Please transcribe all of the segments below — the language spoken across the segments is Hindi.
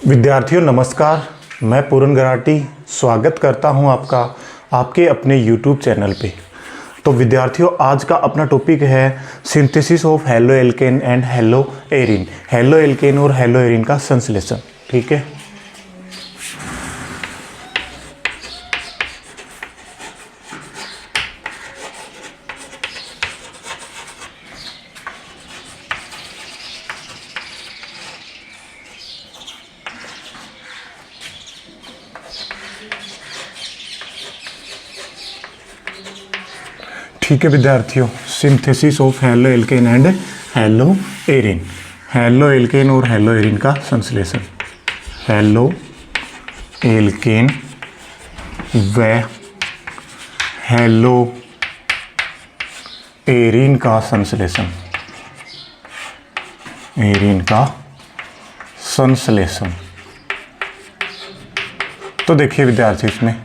विद्यार्थियों नमस्कार, मैं पूरन गराटी स्वागत करता हूं आपका आपके अपने YouTube चैनल पे। तो विद्यार्थियों आज का अपना टॉपिक है synthesis of halo alkane and hello Erin. Halo alkane और हेलो एरिन का संश्लेषण। ठीक है, ठीक है विद्यार्थियों, synthesis of halo alkane and hello Erin. Halo alkane और हेलो एरिन का संश्लेषण। हेलो एल्केन व हेलो एरिन का संश्लेषण। एरिन का संश्लेषण। तो देखिए विद्यार्थी, इसमें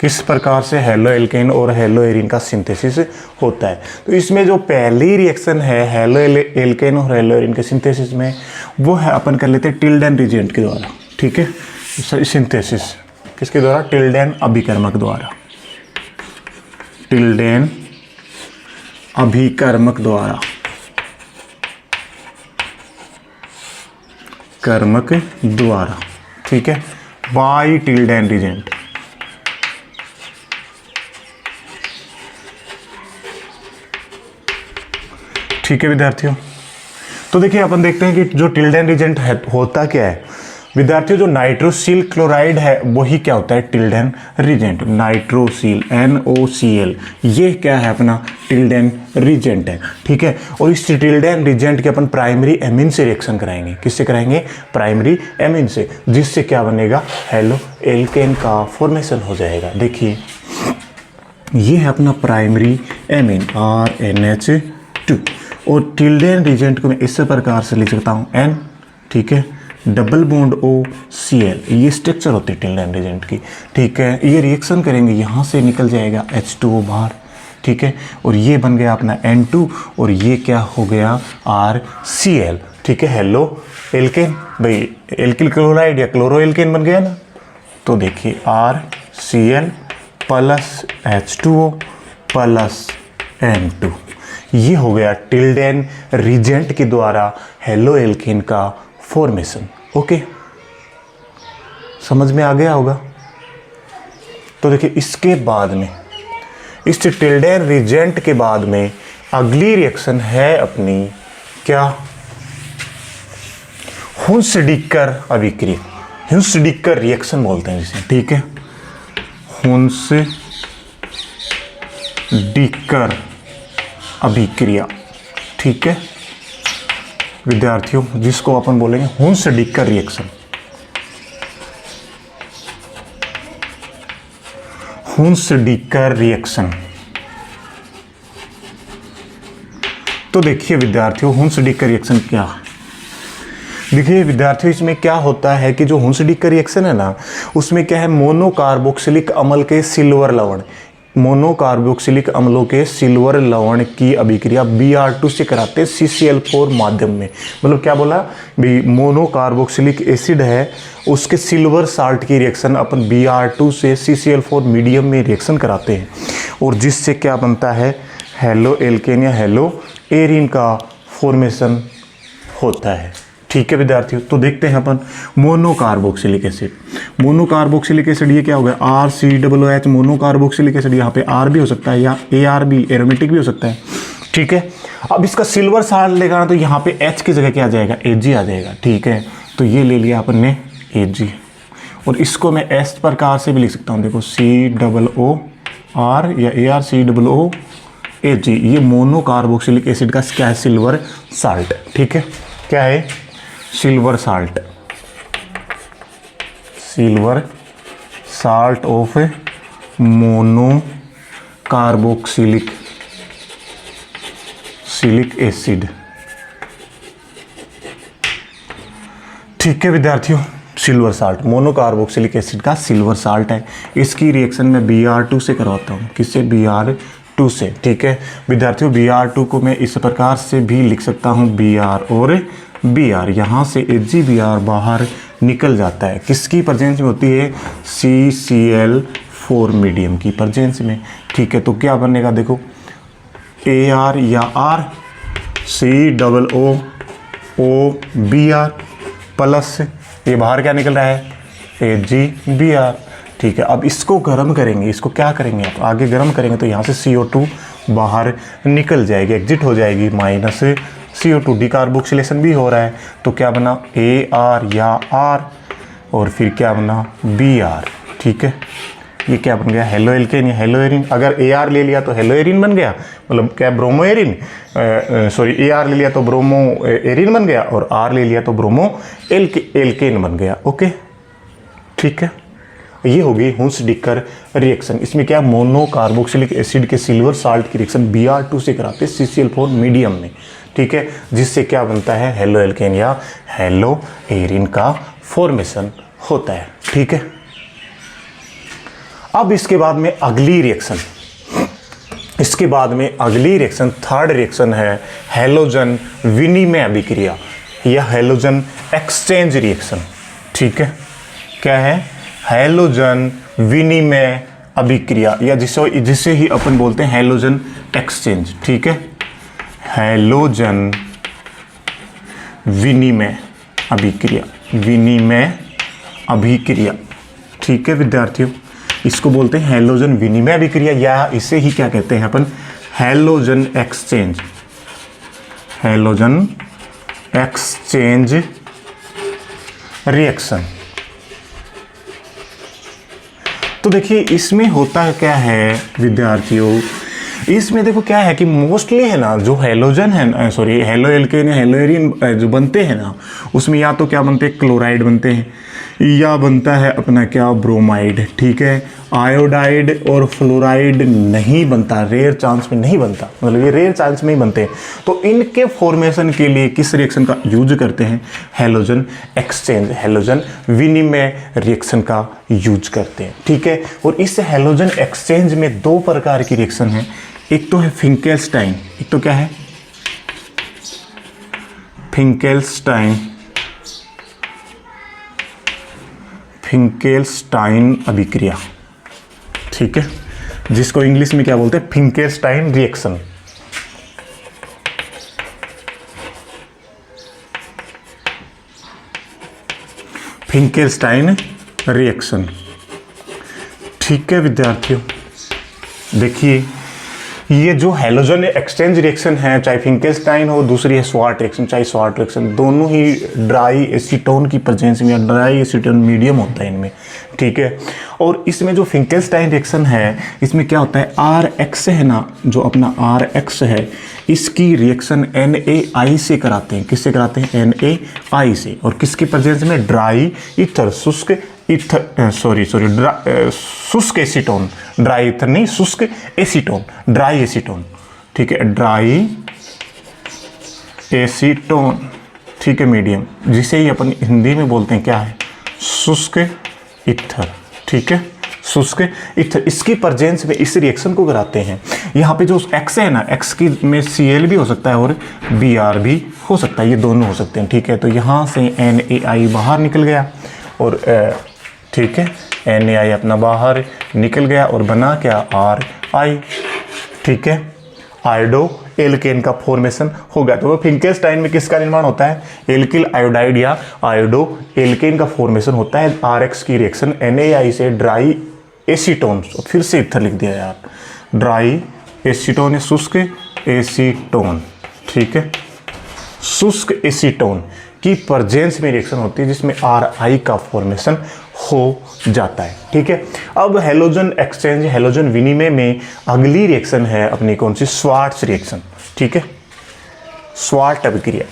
किस प्रकार से हेलो एल्केन और हेलो एरिन का सिंथेसिस होता है। तो इसमें जो पहली रिएक्शन है हेलो एल्केन और हेलो एरिन के सिंथेसिस में, वो है अपन कर लेते हैं टिल्डेन रिजेंट के द्वारा। ठीक है, सिंथेसिस किसके द्वारा? टिल्डेन अभिकर्मक द्वारा। टिल्डेन अभिकर्मक द्वारा, कर्मक द्वारा। ठीक है, बाय टिल्डेन रिजेंट। ठीक है विद्यार्थियों, तो देखिए अपन देखते हैं कि जो टिल्डेन रिजेंट है होता क्या है। विद्यार्थियों, जो नाइट्रोसिल क्लोराइड है वही क्या होता है? Tilden regent. नाइट्रोसिल NOCl, ये क्या है? अपना टिल्डेन रिजेंट है। ठीक है, और इस टिल्डेन रिजेंट के अपन प्राइमरी एमीन से रिएक्शन कराएंगे। किससे कराएंगे? प्राइमरी एमीन से, जिससे क्या बनेगा? हेलो एल्केन का फॉर्मेशन हो जाएगा। देखिए ये है अपना प्राइमरी एमीन RNH2, और टिल्डेन रिजेंट को मैं इस प्रकार से लिख सकता हूँ N। ठीक है, डबल बॉन्ड OCl, ये स्ट्रक्चर होती है टिल्डेन रिजेंट की। ठीक है, ये रिएक्शन करेंगे, यहाँ से निकल जाएगा H2O बाहर। ठीक है, और ये बन गया अपना N2, और ये क्या हो गया? RCl। ठीक है, हेलो एल्केन, भाई एल्किल क्लोराइड या क्लोरो एल्केन बन गया ना। तो देखिए RCl plus H2O plus N2, ये हो गया टिल्डेन रिजेंट के द्वारा हेलो एल्केन का फॉर्मेशन। ओके, समझ में आ गया होगा। तो देखिए इसके बाद में, इस टिल्डेन रिजेंट के बाद में अगली रिएक्शन है अपनी क्या? हुंसडीकर अभिक्रिया। हुंसडीकर रिएक्शन बोलते हैं जिसे। ठीक है, हुंसडीकर अभिक्रिया। ठीक है विद्यार्थियों, जिसको अपन बोलेंगे हुंसडीकर रिएक्शन। हुंसडीकर रिएक्शन। तो देखिए विद्यार्थियों, हुंसडीकर रिएक्शन क्या है? देखिए विद्यार्थियों, इसमें क्या होता है कि जो हुंसडीकर रिएक्शन है ना, उसमें क्या है? मोनोकार्बोक्सिलिक अम्ल के सिल्वर लवण, मोनोकार्बोक्सिलिक अम्लों के सिल्वर लवण की अभिक्रिया Br2 से कराते हैं CCl4 माध्यम में। मतलब क्या बोला भी? मोनोकार्बोक्सिलिक एसिड है, उसके सिल्वर साल्ट की रिएक्शन अपन Br2 से CCl4 मीडियम में रिएक्शन कराते हैं, और जिससे क्या बनता है? हेलो एल्केन या हेलो एरिन का फॉर्मेशन होता है। ठीक है विद्यार्थियों, तो देखते हैं अपन मोनोकार्बोक्सिलिक एसिड। मोनोकार्बोक्सिलिक एसिड ये क्या हो गया? RCOOH monocarboxylic acid. यहाँ पे R भी हो सकता है या ARB एरोमेटिक भी हो सकता है। ठीक है, अब इसका सिल्वर साल्ट लेगा ना, तो यहाँ पे H की जगह क्या आ जाएगा? Ag आ जाएगा। ठीक है, तो ये ले लिया अपन ने Ag, और इसको मैं इस प्रकार से भी लिख सकता हूँ। देखो COOR या ARCOOAG, ये मोनोकार्बोक्सिलिक एसिड का क्या है? Silver salt. ठीक है, क्या है? Silver salt. Silver salt of monocarboxylic acid. ठीक है विद्यार्थियों, सिल्वर साल्ट मोनोकार्बोक्सिलिक एसिड का सिल्वर साल्ट है। इसकी रिएक्शन में Br2 से करवाता हूँ। किससे? Br2 से। ठीक है विद्यार्थियों, Br2 को मैं इस प्रकार से भी लिख सकता हूँ, Br और Br, यहाँ से AgBr बाहर निकल जाता है। किसकी प्रेजेंस में होती है? CCl4 मीडियम की प्रेजेंस में। ठीक है, तो क्या बनेगा देखो, AR या R, COOBr प्लस ये बाहर क्या निकल रहा है? AgBr। ठीक है, अब इसको गर्म करेंगे, इसको क्या करेंगे आप आगे गर्म करेंगे तो यहाँ से CO2 बाहर निकल जाएगी, एग्जिट हो जाएगी, माइनस CO2, डिकार्बोक्सिलेशन भी हो रहा है। तो क्या बना? AR या R और फिर क्या बना? Br। ठीक है, ये क्या बन गया? हेलो एल्केन या हेलो एरिन। अगर AR ले लिया तो हेलो एरिन बन गया, मतलब क्या ब्रोमो एरिन, सॉरी AR ले लिया तो ब्रोमो एरिन बन गया और R ले लिया तो ब्रोमो एल्केन बन गया। ओके, ठीक है, ये होगी हुंस-डिकर रिएक्शन। इसमें क्या, मोनो कार्बोक्सिलिक एसिड के सिल्वर साल्ट की रिएक्शन Br2 से कराते हैं CCl4 मीडियम में। ठीक है, जिससे क्या बनता है? हेलो एल्केन या हेलो एरिन का फॉर्मेशन होता है। ठीक है, अब इसके बाद में अगली रिएक्शन, थर्ड रिएक्शन है हैलोजन विनिमय अभिक्रिया या हैलोजन एक्सचेंज रिएक्शन। ठीक है, क्या है? हैलोजन विनिमय अभिक्रिया या जिसे ही अपन बोलते हैं हैलोजन एक्सचेंज। ठीक है, हैलोजन विनिमय अभिक्रिया। ठीक है विद्यार्थियों, इसको बोलते हैं हैलोजन विनिमय अभिक्रिया या इसे ही क्या कहते हैं अपन? Halogen exchange reaction. तो देखिए इसमें होता क्या है विद्यार्थियों, इसमें देखो क्या है कि मोस्टली है ना जो हैलोजन है, सॉरी हेलो एल्केन या हेलो एरिन जो बनते हैं ना, उसमें या तो क्या बनते हैं? क्लोराइड बनते हैं या बनता है अपना क्या? ब्रोमाइड। ठीक है, आयोडाइड और फ्लोराइड नहीं बनता, रेयर चांस में नहीं बनता, मतलब ये रेयर चांस में ही बनते हैं। तो इनके फॉर्मेशन के लिए किस रिएक्शन का यूज करते हैं? हैलोजन एक्सचेंज, हैलोजन विनिमय रिएक्शन का यूज करते हैं। ठीक है, और इस हैलोजन एक्सचेंज में दो प्रकार की रिएक्शन है। एक तो है फिंकेल्स्टाइन, एक तो क्या है? फिंकेल्स्टाइन अभिक्रिया। ठीक है, जिसको इंग्लिश में क्या बोलते हैं? फिंकेल्स्टाइन रिएक्शन। फिंकेल्स्टाइन रिएक्शन। ठीक है विद्यार्थियों, देखिए ये जो हैलोजन एक्सचेंज रिएक्शन है, चाहे फिंकेल्स्टाइन हो, दूसरी है स्वार्ट रिएक्शन, चाहे स्वार्ट रिएक्शन, दोनों ही ड्राई एसीटोन की प्रेजेंस में या ड्राई एसीटोन मीडियम होता है इनमें। ठीक है, और इसमें जो फिंकेल्स्टाइन रिएक्शन है, इसमें क्या होता है? RX है ना, जो अपना RX है, इसकी रिएक्शन NaI से कराते हैं। किससे कराते हैं? NaI से। और किसकी प्रेजेंस में? ड्राई ईथर, शुष्क शुष्क एसीटोन, ड्राई ईथर नहीं, शुष्क एसीटोन, ड्राई एसीटोन। ठीक है, ड्राई एसीटोन। ठीक है, मीडियम, जिसे ही अपन हिंदी में बोलते हैं क्या है? शुष्क ईथर। ठीक है, शुष्क ईथर, इसकी प्रेजेंस में इस रिएक्शन को कराते हैं। यहाँ पे जो X है ना, X की में Cl भी हो सकता है और Br भी हो सकता है, ये दोनों हो सकते हैं। ठीक है, तो यहाँ से NaI बाहर निकल गया और ठीक है, NaI अपना बाहर निकल गया और बना क्या? RI। ठीक है, आयोडो एल्केन का फॉर्मेशन हो गया। तो वो फिंकेल्स्टाइन में किसका निर्माण होता है? एल्किल आयोडाइड या आयोडो एल्केन का फॉर्मेशन होता है। RX की रिएक्शन NaI से ड्राई एसीटोन, फिर से इथर लिख दिया यार, ड्राई एसीटोन या शुष्क एसीटोन। ठीक है, शुष्क एसीटोन की प्रेजेंस में रिएक्शन होती है जिसमें RI का फॉर्मेशन हो जाता है। ठीक है, अब हैलोजन एक्सचेंज, हैलोजन विनिमय में अगली रिएक्शन है अपनी कौन सी? Swarts reaction. ठीक है, स्वार्ट अभिक्रिया।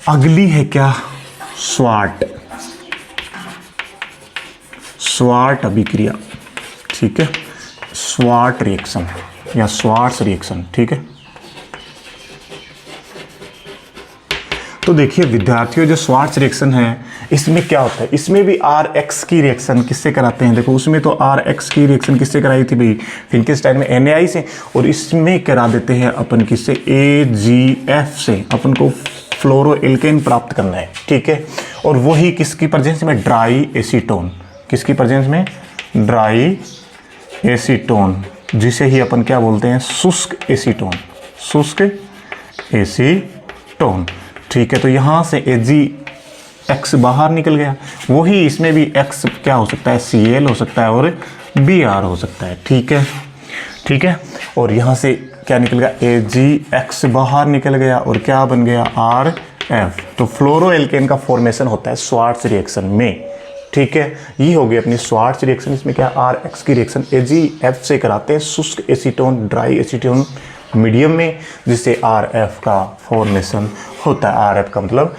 अगली है क्या? स्वार्ट अभिक्रिया। ठीक है, स्वार्ट रिएक्शन या स्वार्ट्स रिएक्शन। ठीक है, तो देखिए विद्यार्थियों, जो स्वार्ट्स रिएक्शन है इसमें क्या होता है, इसमें भी आर एक्स की रिएक्शन किससे कराते हैं, देखो उसमें तो आर एक्स की रिएक्शन किससे कराई थी भाई, फिंकेस्टाइन में NaI से, और इसमें करा देते हैं अपन किससे, AgF से। अपन को फ्लोरोएल्केन प्राप्त करना है, ठीक है। और वही किसकी प्रेजेंस में, ड्राई एसीटोन, किसकी प्रेजेंस में, ड्राई एसीटोन, जिसे ही अपन क्या बोलते हैं, शुष्क एसीटोन, शुष्क एसीटोन, ठीक है। तो यहाँ से AgX बाहर निकल गया, वही इसमें भी X क्या हो सकता है, Cl हो सकता है और Br हो सकता है, ठीक है, ठीक है। और यहाँ से क्या निकल गया, AgX बाहर निकल गया और क्या बन गया, RF। तो फ्लोरोएल्केन का फॉर्मेशन होता है श्वार्ट्ज रिएक्शन में, ठीक है। ये हो गई अपनी श्वार्ट्ज रिएक्शन। इसमें क्या, RX की रिएक्शन AgF से कराते हैं शुष्क एसीटोन ड्राई एसीटोन मीडियम में, जिससे RF का फॉर्मेशन होता है। RF का मतलब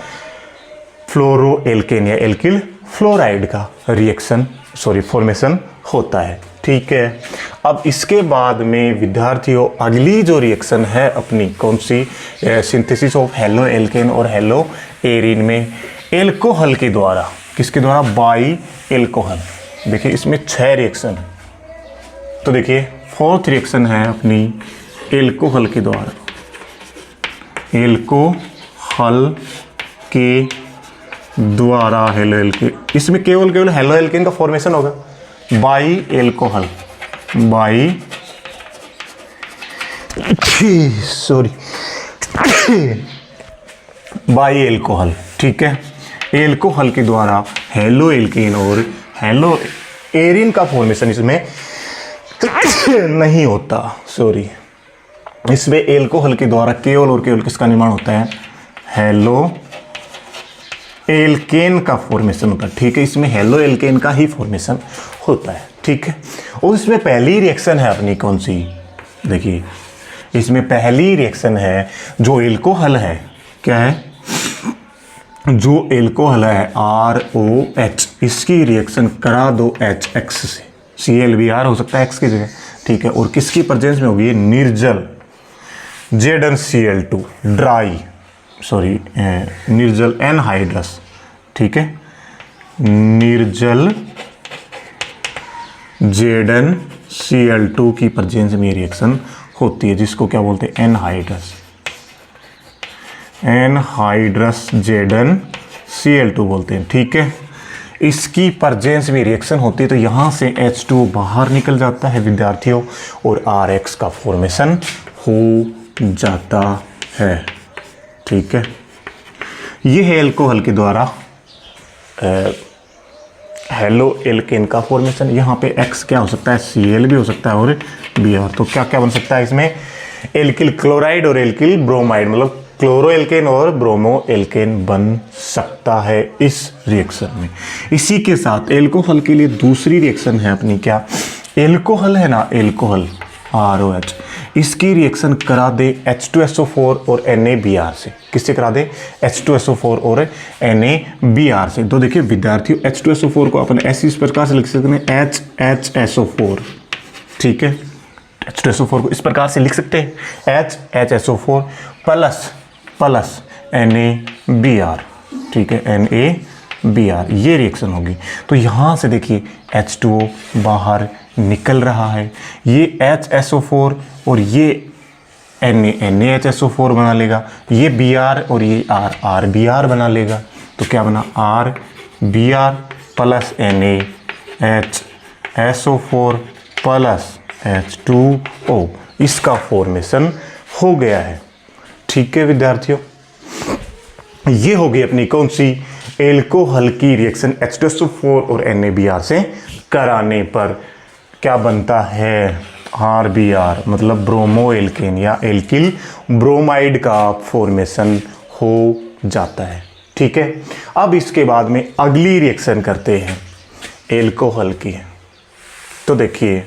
फ्लोरोएल्केन या एल्किल फ्लोराइड का रिएक्शन फॉर्मेशन होता है, ठीक है। अब इसके बाद में विद्यार्थियों अगली जो रिएक्शन है अपनी कौन सी, सिंथेसिस ऑफ हेलो एल्केन और हेलो एरिन में एल्कोहल के द्वारा, किसके द्वारा, बाई एल्कोहल। देखिए इसमें 6 रिएक्शन, तो देखिए 4th रिएक्शन है अपनी एल्कोहल के द्वारा, एल्कोहल के द्वारा हेलो एल्केन। इसमें केवल हेलो एल्केन का फॉर्मेशन होगा, बाई एल्कोहल, बाई एल्कोहल, ठीक है। एल्कोहल के द्वारा हेलो एल्केन और हेलो एरिन का फॉर्मेशन इसमें नहीं होता, इसमें एल्कोहल के द्वारा केवल और केवल किसका निर्माण होता है, हेलो एल्केन का फॉर्मेशन होता है, ठीक है। इसमें हेलो एल्केन का ही फॉर्मेशन होता है, ठीक है। और इसमें पहली रिएक्शन है अपनी कौन सी, देखिए इसमें पहली रिएक्शन है जो एल्कोहल है, क्या है, जो एल्कोहल है ROH, इसकी रिएक्शन करा दो HX से, ClBr हो सकता है X की जगह, ठीक है। और किसकी प्रेजेंस में होगी, निर्जल ZnCl2 ड्राई निर्जल एनहाइड्रस, ठीक है, निर्जल ZnCl2 की प्रेजेंस में रिएक्शन होती है, जिसको क्या बोलते हैं, एनहाइड्रस ZnCl2 बोलते हैं, ठीक है। इसकी प्रेजेंस में रिएक्शन होती है तो यहाँ से H2O बाहर निकल जाता है विद्यार्थियों, और RX का फॉर्मेशन हो जाता है, ठीक है। ये है एल्कोहल के द्वारा हेलो एल्केन का फॉर्मेशन। यहाँ पे X क्या हो सकता है, Cl भी हो सकता है और Br। तो क्या क्या बन सकता है इसमें, एल्किल क्लोराइड और एल्किल ब्रोमाइड, मतलब क्लोरो एल्केन और ब्रोमो एल्केन बन सकता है इस रिएक्शन में। इसी के साथ एल्कोहल के लिए दूसरी रिएक्शन है अपनी, क्या, एल्कोहल है ना, एल्कोहल ROH, इसकी रिएक्शन करा दे H2SO4 और NaBr से, किससे करा दे, H2SO4 और NaBr से। तो देखिए विद्यार्थियों H2SO4 को अपन ऐसे इस प्रकार से लिख सकते हैं HHSO4, ठीक है। H2SO4 को इस प्रकार से लिख सकते हैं HHSO4 प्लस NaBr, ठीक है, NaBr, ये रिएक्शन होगी। तो यहाँ से देखिए H2O बाहर निकल रहा है, ये HSO4 और ये NaHSO4 बना लेगा, ये Br और ये RBr बना लेगा। तो क्या बना, RBr plus NaHSO4 plus H2O, इसका फॉर्मेशन हो गया है, ठीक है विद्यार्थियों। ये हो गई अपनी कौन सी, एल्कोहल की रिएक्शन H2SO4 और NaBr से कराने पर क्या बनता है, RBr, मतलब ब्रोमो एल्केन या एल्किल ब्रोमाइड का फॉर्मेशन हो जाता है, ठीक है। अब इसके बाद में अगली रिएक्शन करते हैं एल्कोहल की। तो देखिए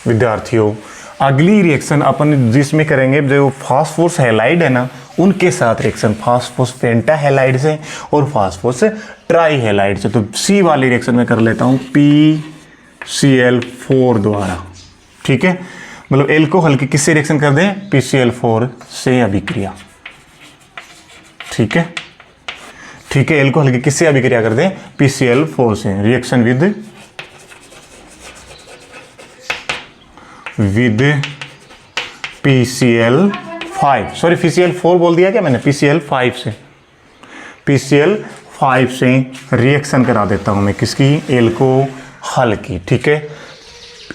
विद्यार्थियों अगली रिएक्शन अपन जिसमें करेंगे, जो फास्फोरस हैलाइड है ना, उनके साथ रिएक्शन फास्फोरस पेंटा हैलाइड से और फास्फोरस ट्राई हैलाइड से। तो सी वाली रिएक्शन में कर लेता हूँ PCl4 द्वारा, ठीक है। मतलब एल्कोहल की किससे रिएक्शन कर दें, PCl4 से अभिक्रिया, ठीक है, ठीक है, एल्कोहल की किससे अभिक्रिया करते हैं? PCl4 से। Reaction with PCl5, sorry PCl4 बोल दिया क्या मैंने? PCl5 से, PCl5 से रिएक्शन करा देता हूं मैं किसकी? एल्कोहल की। ठीक है,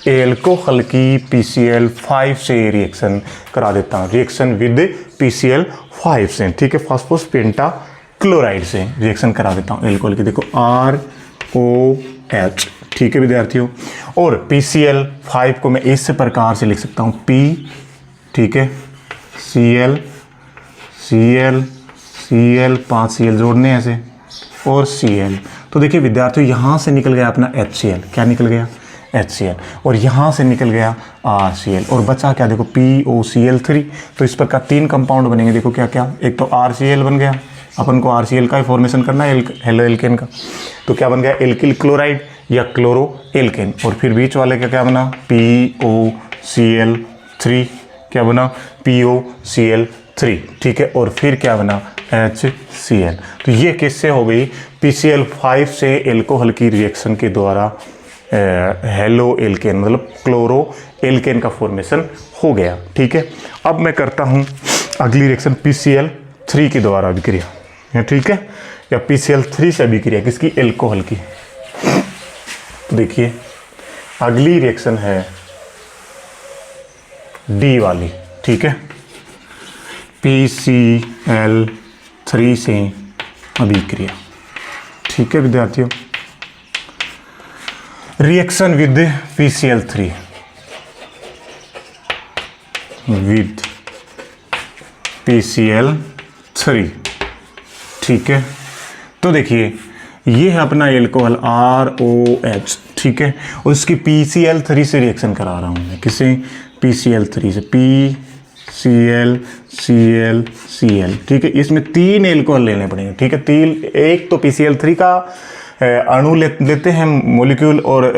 एल्कोहल की PCl5 से रिएक्शन करा देता हूं, रिएक्शन विद PCl5 से। ठीक है, फास्फोरस पेंटा क्लोराइड से रिएक्शन करा देता हूं एल्कोहल की। देखो ROH। ठीक है विद्यार्थियों, और PCl5 को मैं इस प्रकार से लिख सकता हूं P, ठीक है, Cl, 5 Cl जोड़ने ऐसे, और Cl। तो देखिए विद्यार्थियों, यहाँ से निकल गया अपना HCl। क्या निकल गया? HCl। और यहाँ से निकल गया RCl, और बचा क्या? देखो POCl3। तो इस प्रकार 3 कंपाउंड बनेंगे। देखो क्या क्या, एक तो RCl बन गया, अपन को RCl का फॉर्मेशन करना है हेलो एल्केन का। तो क्या बन गया? एल्किल क्लोराइड या क्लोरो एल्केन। और फिर बीच वाले का क्या बना? POCl3। क्या बना? POCl3। ठीक है, और फिर क्या बना? HCl। तो ये किससे हो गई? PCl5 से एल्कोहल की रिएक्शन के द्वारा हेलो एल्केन मतलब क्लोरो एल्केन का फॉर्मेशन हो गया। ठीक है, अब मैं करता हूँ अगली रिएक्शन PCl3 के द्वारा अभिक्रिया। ठीक है, या PCl3 से अभिक्रिया किसकी? एल्कोहल की। तो देखिए अगली रिएक्शन है डी वाली। ठीक है, PCl3 से अभिक्रिया। ठीक है विद्यार्थियों, reaction with PCl3 with PCl3। ठीक है, तो देखिए ये है अपना एल्कोहल ROH। ठीक है, और उसकी PCl3 से रिएक्शन करा रहा हूँ मैं। किसे? PCl3 से, Cl। ठीक है, इसमें 3 एल्कोहल लेने पड़ेंगे। ठीक है, 3, एक तो PCl3 का अणु लेते हैं मॉलिक्यूल, और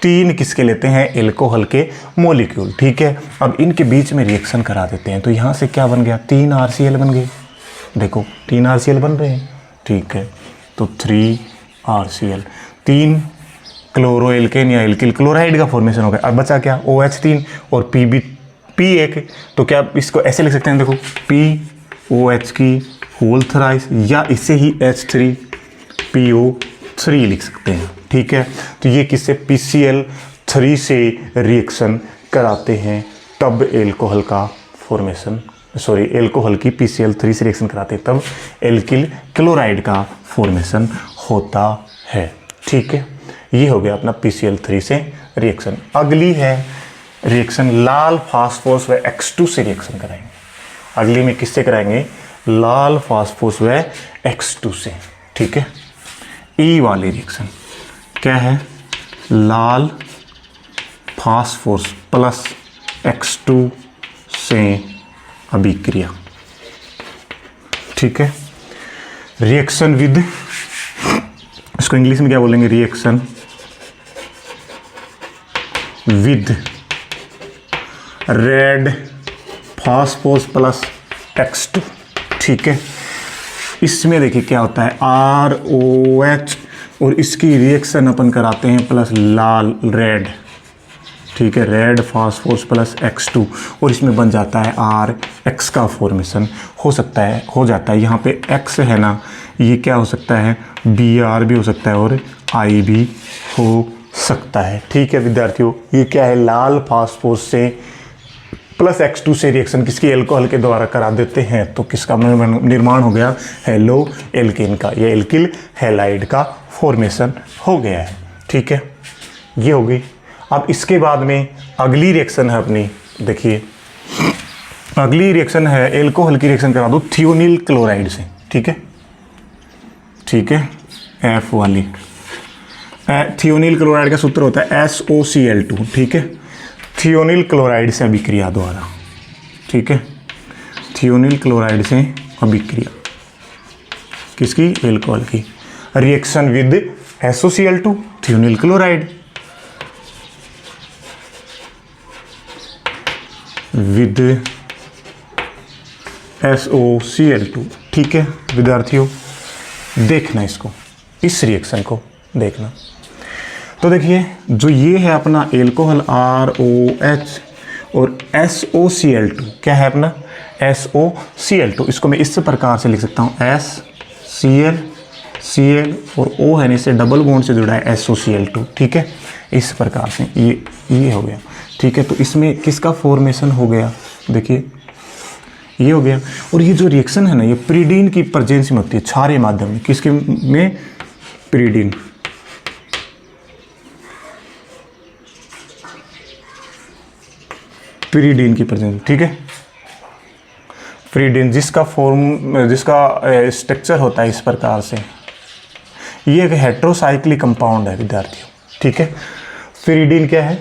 3 किसके लेते हैं? एल्कोहल के मॉलिक्यूल। ठीक है, अब इनके बीच में रिएक्शन करा देते हैं। तो यहाँ से क्या बन गया? 3 RCl बन गए। देखो 3 RCl बन रहे हैं। ठीक है, तो 3 RCl, 3 क्लोरो एल्केन या एल्किल क्लोराइड का फॉर्मेशन हो गया। अब बचा क्या? OH3 और P1। तो क्या इसको ऐसे लिख सकते हैं? देखो POH की होल थ्राइस, या इससे ही H3PO3 लिख सकते हैं। ठीक है, तो ये किससे? PCl3 से रिएक्शन कराते हैं, तब एल्कोहल का फॉर्मेशन, सॉरी एल्कोहल की PCl3 से रिएक्शन कराते हैं तब एल्किल क्लोराइड का फॉर्मेशन होता है। ठीक है, ये हो गया अपना PCl3 से रिएक्शन। अगली है रिएक्शन लाल फास्फोरस व X2 से रिएक्शन कराएंगे। अगली में किससे कराएंगे? लाल फास्फोरस व X2 से। ठीक है, ई वाली रिएक्शन क्या है? लाल फास्फोरस प्लस X2 से अभिक्रिया। ठीक है, रिएक्शन विद, इसको इंग्लिश में क्या बोलेंगे? Reaction with red phosphorus plus X2। ठीक है, इसमें देखिए क्या होता है? ROH, और इसकी रिएक्शन अपन कराते हैं प्लस लाल रेड। ठीक है, रेड फास्फोरस प्लस X2, और इसमें बन जाता है RX का फॉर्मेशन हो जाता है। यहाँ पे X है ना, ये क्या हो सकता है? Br भी हो सकता है और I भी हो सकता है। ठीक है विद्यार्थियों, ये क्या है? लाल फास्फोरस से प्लस X2 से रिएक्शन किसकी? एल्कोहल के द्वारा करा देते हैं, तो किसका निर्माण हो गया? हेलो एल्केन का, या एल्किल हैलाइड का फॉर्मेशन हो गया है। ठीक है, ये हो गई। अब इसके बाद में अगली रिएक्शन है अपनी, देखिए अगली रिएक्शन है एल्कोहल की रिएक्शन करा दो थियोनिल क्लोराइड से। ठीक है, ठीक है, F वाली थियोनिल क्लोराइड का सूत्र होता है SOCl2। ठीक है, थियोनिल क्लोराइड से अभिक्रिया द्वारा। ठीक है, थियोनिल क्लोराइड से अभिक्रिया किसकी? एल्कोहल की। Reaction with SOCl2 thionyl chloride with SOCl2। ठीक है विद्यार्थियों, देखना इसको, इस रिएक्शन को देखना। तो देखिए जो ये है अपना एल्कोहल ROH और SOCl2, क्या है अपना SOCl2, इसको मैं इस प्रकार से लिख सकता हूँ Cl और O है इससे डबल बॉन्ड से जुड़ा है SOCl2, ठीक है, इस प्रकार से ये हो गया, ठीक है। तो इसमें किसका फॉर्मेशन हो गया, देखिए ये हो गया। और ये जो रिएक्शन है ना, ये प्रीडीन की प्रेजेंस में होती है क्षारीय माध्यम में, किसके में, प्रीडीन, प्रीडीन की प्रेजेंस, ठीक है। प्रीडीन जिसका स्ट्रक्चर होता है इस प्रकार से, ये एक हेट्रोसाइक्लिक कंपाउंड है विद्यार्थियों, ठीक है। प्रीडीन क्या है,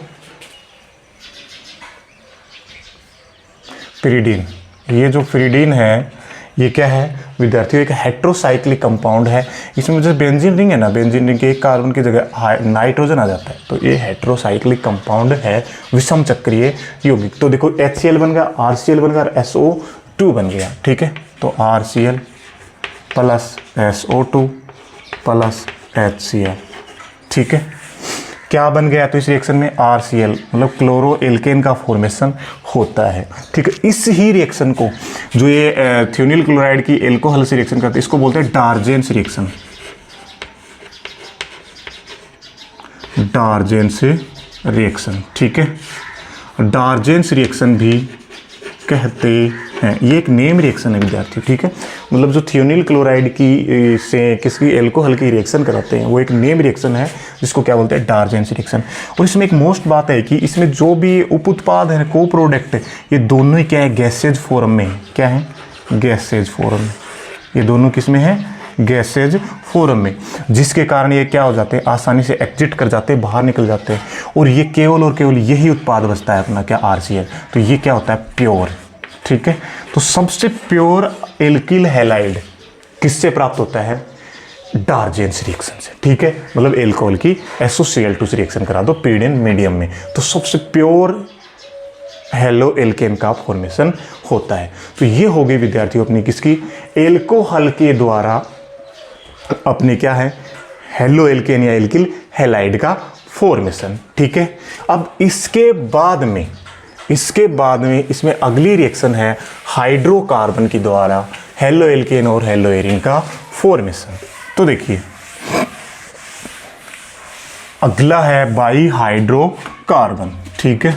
प्रीडीन, ये जो प्रीडीन है ये क्या है विद्यार्थियों, एक हेट्रोसाइक्लिक कंपाउंड है। इसमें जो बेंजीन रिंग है ना, बेंजीन रिंग के एक कार्बन की जगह नाइट्रोजन आ जाता है, तो ये हेट्रोसाइक्लिक कंपाउंड है, विषम चक्रीय यौगिक। तो देखो HCl बन गया, RCl बन गया और SO2 बन गया, ठीक है। तो RCl plus SO2 plus HCl, ठीक है, क्या बन गया, तो इस रिएक्शन में RCl मतलब क्लोरो एल्केन का फॉर्मेशन होता है, ठीक है। इस ही रिएक्शन को जो ये थियोनिल क्लोराइड की एल्कोहल से रिएक्शन करते हैं, इसको बोलते हैं डार्जेंस रिएक्शन, डार्जेंस रिएक्शन, ठीक है। डार्जेंस रिएक्शन भी कहते हैं, ये एक नेम रिएक्शन है विद्यार्थी, ठीक है। मतलब जो थियोनिल क्लोराइड की से किसकी एल्कोहल की रिएक्शन कराते हैं वो एक नेम रिएक्शन है, जिसको क्या बोलते हैं, डार्जेंस रिएक्शन। और इसमें एक मोस्ट बात है कि इसमें जो भी उप उत्पाद है, को प्रोडक्ट है, ये दोनों ही क्या है, गैसेज फॉर्म में है, क्या है, गैसेज फॉर्म में, ये दोनों किस में है, गैसेज फॉर्म में, जिसके कारण ये क्या हो जाते हैं, आसानी से एग्जिट कर जाते हैं, बाहर निकल जाते हैं। और ये केवल और केवल यही उत्पाद बचता है अपना, क्या, RCl। तो ये क्या होता है, प्योर, ठीक है। तो सबसे प्योर एल्किल हैलाइड किससे प्राप्त होता है, डार्जेंस रिएक्शन से, ठीक है। मतलब एल्कोहल की SOCl2 से रिएक्शन करा दो प्रीडीन मीडियम में, तो सबसे प्योर हेलो एल्केन का फॉर्मेशन होता है। तो ये हो गई विद्यार्थियों अपनी किसकी, एल्कोहल के द्वारा अपने क्या है, हेलो एल्केन या एल्किल हैलाइड का फॉर्मेशन, ठीक है। अब इसके बाद में इसमें अगली रिएक्शन है हाइड्रोकार्बन के द्वारा हेलो एल्केन और हेलो एरीन का फॉर्मेशन। तो देखिए अगला है बाई हाइड्रोकार्बन, ठीक है।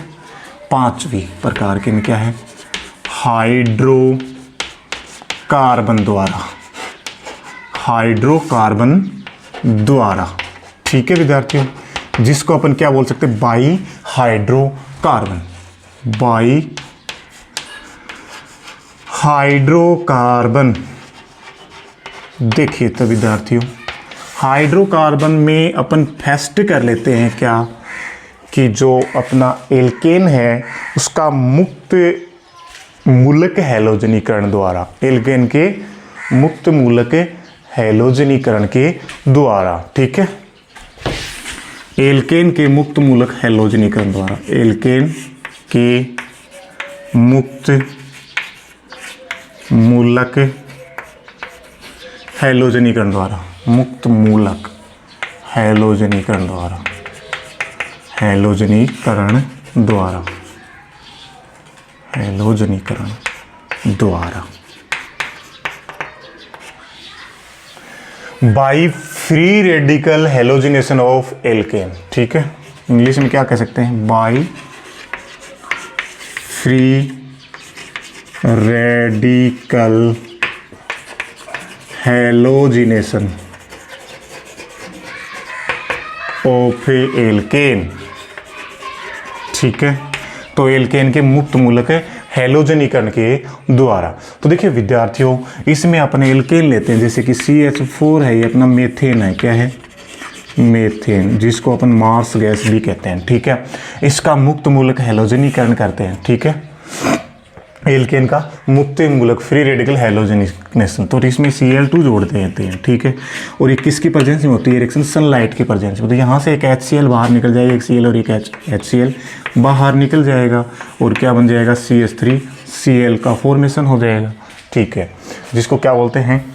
पांचवी प्रकार के में क्या है, हाइड्रोकार्बन द्वारा, ठीक है विद्यार्थियों, जिसको अपन क्या बोल सकते हैं, बाई हाइड्रोकार्बन। देखिए तो विद्यार्थियों हाइड्रोकार्बन में अपन फर्स्ट कर लेते हैं क्या, कि जो अपना एल्केन है उसका मुक्त मूलक हैलोजनीकरण द्वारा, एल्केन के मुक्त मूलक हैलोजनीकरण के द्वारा, ठीक है, एल्केन के मुक्त मूलक हैलोजनीकरण द्वारा, एल्केन के मुक्त मूलक हैलोजनीकरण द्वारा, मुक्त मूलक हैलोजनीकरण द्वारा, हैलोजनीकरण द्वारा by free radical halogenation of alkene, ठीक है। इंग्लिश में क्या कह सकते हैं, by free radical halogenation of alkene, ठीक है। तो एल्केन के मुक्त मूलक हैलोजनीकरण के द्वारा। तो देखिए विद्यार्थियों इसमें अपने एल्केन लेते हैं, जैसे कि CH4 है, ये अपना मेथेन है, क्या है, मेथेन, जिसको अपन मार्स गैस भी कहते हैं, ठीक है। इसका मुक्त मूलक हैलोजनीकरण करते हैं, ठीक है, एल्केन का मुक्त मूलक फ्री रेडिकल हैलोजनेशन। तो इसमें Cl2 जोड़ देते हैं, ठीक है। और ये किसकी प्रेजेंस में होती है, रिएक्शन सनलाइट की प्रेजेंस में। तो यहाँ से एक HCl बाहर निकल जाएगा, एक Cl और एक HCl बाहर निकल जाएगा, और क्या बन जाएगा, CH3Cl का फॉर्मेशन हो जाएगा, ठीक है, जिसको क्या बोलते हैं,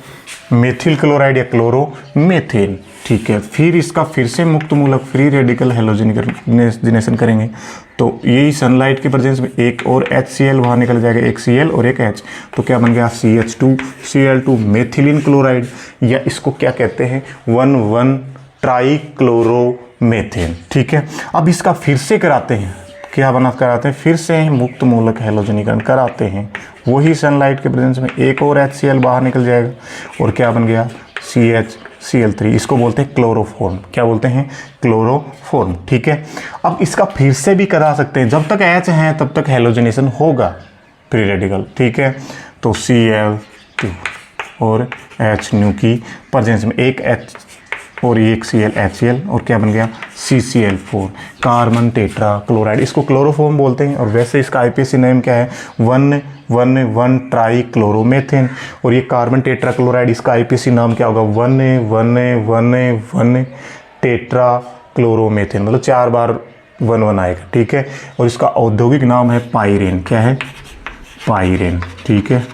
मेथिल क्लोराइड या क्लोरोमेथेन। ठीक है, फिर इसका फिर से मुक्त मूलक फ्री रेडिकल हेलोजनेशन करेंगे तो यही सनलाइट के प्रेजेंस में एक और HCl वहाँ निकल जाएगा, एक Cl और एक H, तो क्या बन गया CH2Cl2 मेथिलीन क्लोराइड, या इसको क्या कहते हैं 1,1 ट्राइक्लोरोमेथेन। ठीक है, अब इसका फिर से कराते हैं, क्या बना कराते हैं, फिर से मुक्त मूलक हेलोजनीकरण कराते हैं, वही सनलाइट के प्रेजेंस में एक और HCl बाहर निकल जाएगा और क्या बन गया CHCl3। इसको बोलते हैं क्लोरोफॉर्म। क्या बोलते हैं, क्लोरोफॉर्म। ठीक है, अब इसका फिर से भी करा सकते हैं, जब तक H है तब तक हेलोजनेशन होगा फ्री रेडिकल। ठीक है, तो Cl2 और H न्यू की प्रेजेंस में एक H और एक Cl HCl और क्या बन गया CCl4 कार्बन टेट्रा क्लोराइड। इसको क्लोरोफॉर्म बोलते हैं और वैसे इसका IPC नेम क्या है 1,1,1 ट्राइक्लोरोमेथेन, और ये कार्बन टेट्रा क्लोराइड इसका IPC नाम क्या होगा 1,1,1,1 टेट्रा क्लोरोमेथेन, मतलब 4 बार 1,1 आएगा। ठीक है, और इसका औद्योगिक नाम है पाइरेन। क्या है, पाइरेन। ठीक है,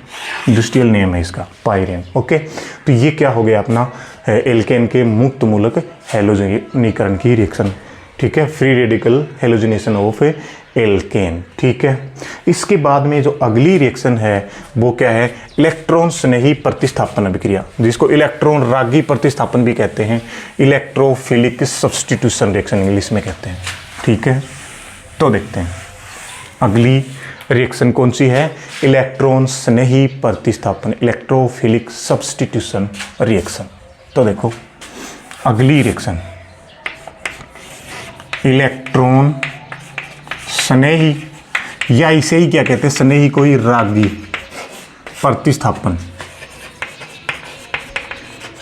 इंडस्ट्रियल नेम है इसका पाइरेन। ओके, तो ये क्या हो गया अपना एल्केन के मुक्त मूलक हेलोजनीकरण की रिएक्शन। ठीक है, free radical halogenation of alkene. ठीक है, इसके बाद में जो अगली रिएक्शन है वो क्या है, इलेक्ट्रॉन स्नेही प्रतिस्थापन अभिक्रिया, जिसको इलेक्ट्रॉन रागी प्रतिस्थापन भी कहते हैं, इलेक्ट्रोफिलिक सब्स्टिट्यूशन रिएक्शन इंग्लिश में कहते हैं। ठीक है, तो देखते हैं अगली रिएक्शन कौन सी है, इलेक्ट्रॉन स्नेही प्रतिस्थापन, इलेक्ट्रोफिलिक सब्स्टिट्यूशन रिएक्शन। तो देखो अगली रिएक्शन इलेक्ट्रॉन स्नेही, या इसे ही क्या कहते हैं, स्नेही कोई रागी प्रतिस्थापन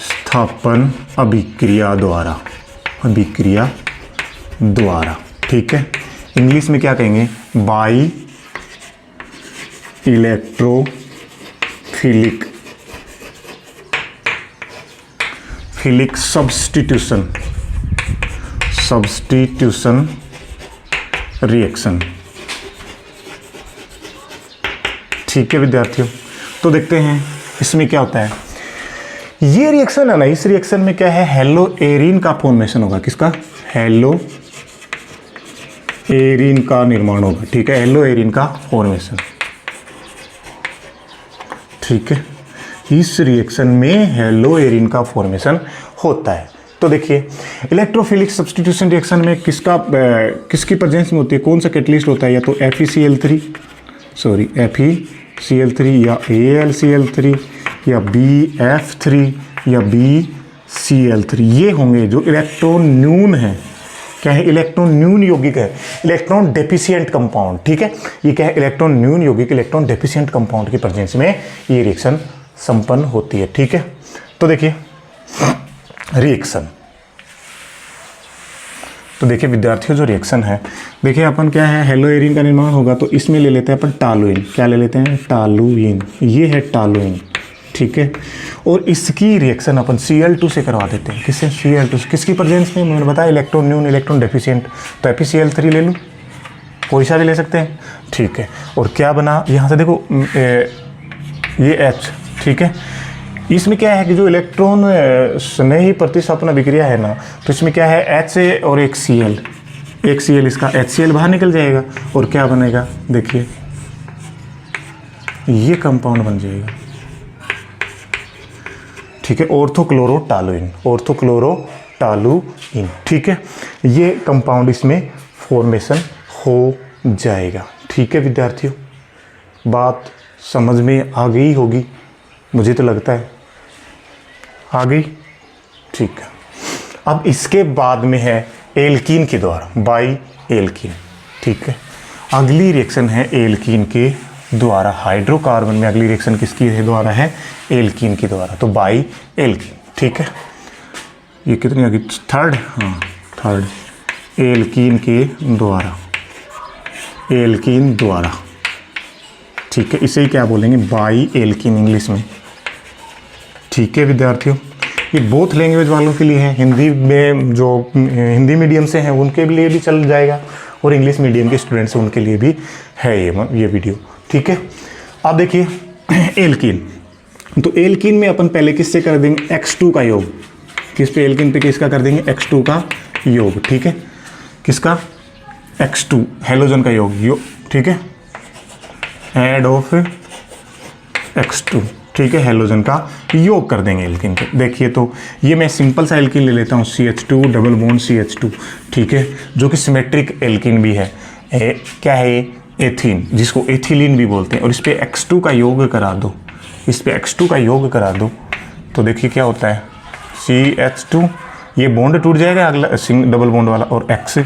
स्थापन अभिक्रिया द्वारा। ठीक है, इंग्लिश में क्या कहेंगे, बाई इलेक्ट्रोफिलिक सब्स्टिट्यूशन रिएक्शन। ठीक है विद्यार्थियों, तो देखते हैं इसमें क्या होता है। ये रिएक्शन है ना, इस रिएक्शन में क्या है, हेलो एरिन का फॉर्मेशन होगा। किसका, हेलो एरिन का निर्माण होगा। ठीक है, हेलो एरिन का फॉर्मेशन। ठीक है, इस रिएक्शन में हेलो एरिन का फॉर्मेशन होता है। तो देखिए इलेक्ट्रोफिलिक सब्स्टिट्यूशन रिएक्शन में किसकी प्रेजेंस में होती है, कौन सा कैटलिस्ट होता है, या तो FeCl3 या AlCl3 या BF3 या BCl3, ये होंगे जो इलेक्ट्रॉन न्यून है। क्या है, इलेक्ट्रॉन न्यून यौगिक है, इलेक्ट्रॉन डेफिशिएंट कंपाउंड। ठीक है, ये क्या है, इलेक्ट्रॉन न्यून यौगिक, इलेक्ट्रॉन डेफिशिएंट कंपाउंड की प्रेजेंस में ये रिएक्शन संपन्न होती है। ठीक है, तो देखिए रिएक्शन, तो देखिए विद्यार्थियों जो रिएक्शन है, देखिए अपन क्या है, हेलो एरिन का निर्माण होगा तो इसमें ले लेते हैं अपन टालुइन। क्या ले लेते हैं, टालुइन, ये है टालुइन। ठीक है, और इसकी रिएक्शन अपन Cl2 से करवा देते हैं। किससे, Cl2 से। किसकी प्रेजेंस में, मैंने बताया इलेक्ट्रॉन न्यून इलेक्ट्रॉन डेफिशिएंट, तो FeCl3 ले लूँ, कोई सा भी ले सकते हैं। ठीक है, और क्या बना यहाँ से देखो ये H। ठीक है, इसमें क्या है कि जो इलेक्ट्रॉन स्नेही प्रतिस्थापन अभिक्रिया है ना, तो इसमें क्या है H और एक Cl, इसका HCl बाहर निकल जाएगा और क्या बनेगा, देखिए ये कंपाउंड बन जाएगा। ठीक है, ऑर्थोक्लोरोटालुइन। ठीक है, ये कंपाउंड इसमें फॉर्मेशन हो जाएगा। ठीक है विद्यार्थियों, बात समझ में आ गई होगी, मुझे तो लगता है आ गई। ठीक है, अब इसके बाद में है एल्कीन के द्वारा, बाई एल्कीन। ठीक है, अगली रिएक्शन है एल्कीन के द्वारा, हाइड्रोकार्बन में अगली रिएक्शन किसकी द्वारा है, एल्कीन के द्वारा, तो बाई एल्कीन। ठीक है, ये कितनी आ गई, थर्ड, हाँ थर्ड, एल्कीन के द्वारा। ठीक है, इसे ही क्या बोलेंगे, बाई एल्कीन इंग्लिश में। ठीक है विद्यार्थियों, ये बोथ लैंग्वेज वालों के लिए है, हिंदी में जो हिंदी मीडियम से हैं उनके लिए भी चल जाएगा और इंग्लिश मीडियम के स्टूडेंट्स हैं उनके लिए भी है ये वीडियो। ठीक है, अब देखिए एल्कीन, तो एल्कीन में अपन पहले किससे कर देंगे, X2 का योग। किस पे, एल्कीन पे किसका कर देंगे, X2 का योग, ठीक है। किसका, X2 हेलोजन का योग, ठीक है, एड ऑफ X2, ठीक है, हेलोजन का योग कर देंगे एल्कीन पे। देखिए तो ये मैं सिंपल सा एल्कीन ले लेता हूँ, CH2 डबल बॉन्ड CH2, ठीक है, जो कि सिमेट्रिक एल्कीन भी है। क्या है ये, एथीन, जिसको एथिलीन भी बोलते हैं। और इस पे X2 का योग करा दो, इस पे X2 का योग करा दो, तो देखिए क्या होता है, CH2, ये बॉन्ड टूट जाएगा अगला डबल बॉन्ड वाला, और X,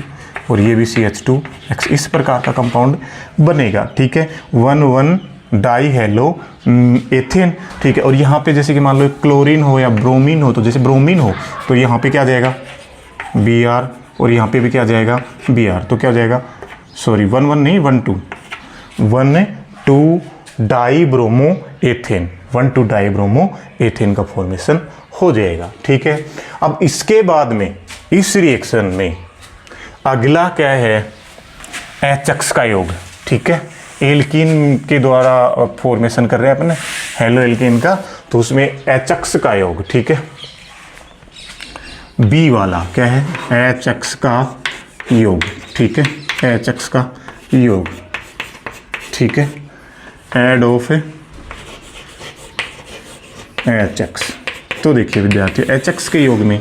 और ये भी CH2 X, इस प्रकार का कंपाउंड बनेगा, ठीक है। 1,1 डाई हेलो एथेन, ठीक है। और यहाँ पे जैसे कि मान लो क्लोरीन हो या ब्रोमीन हो, तो जैसे ब्रोमीन हो तो यहाँ पे क्या जाएगा, Br, और यहाँ पे भी क्या जाएगा, Br, तो क्या हो जाएगा, सॉरी 1,1 नहीं 1,2, 1,2 die bromo ethane, 1,2 die bromo ethane का फॉर्मेशन हो जाएगा, ठीक है। अब इसके बाद में इस रिएक्शन में अगला क्या है, HX का योग, ठीक है। एल्कीन के द्वारा फॉर्मेशन कर रहे हैं अपन हेलो एल्कीन का, तो उसमें HX का योग, ठीक है। बी वाला क्या है, HX का योग, ठीक है, HX का योग, ठीक है, एड ऑफ HX। तो देखिए विद्यार्थियों, HX के योग में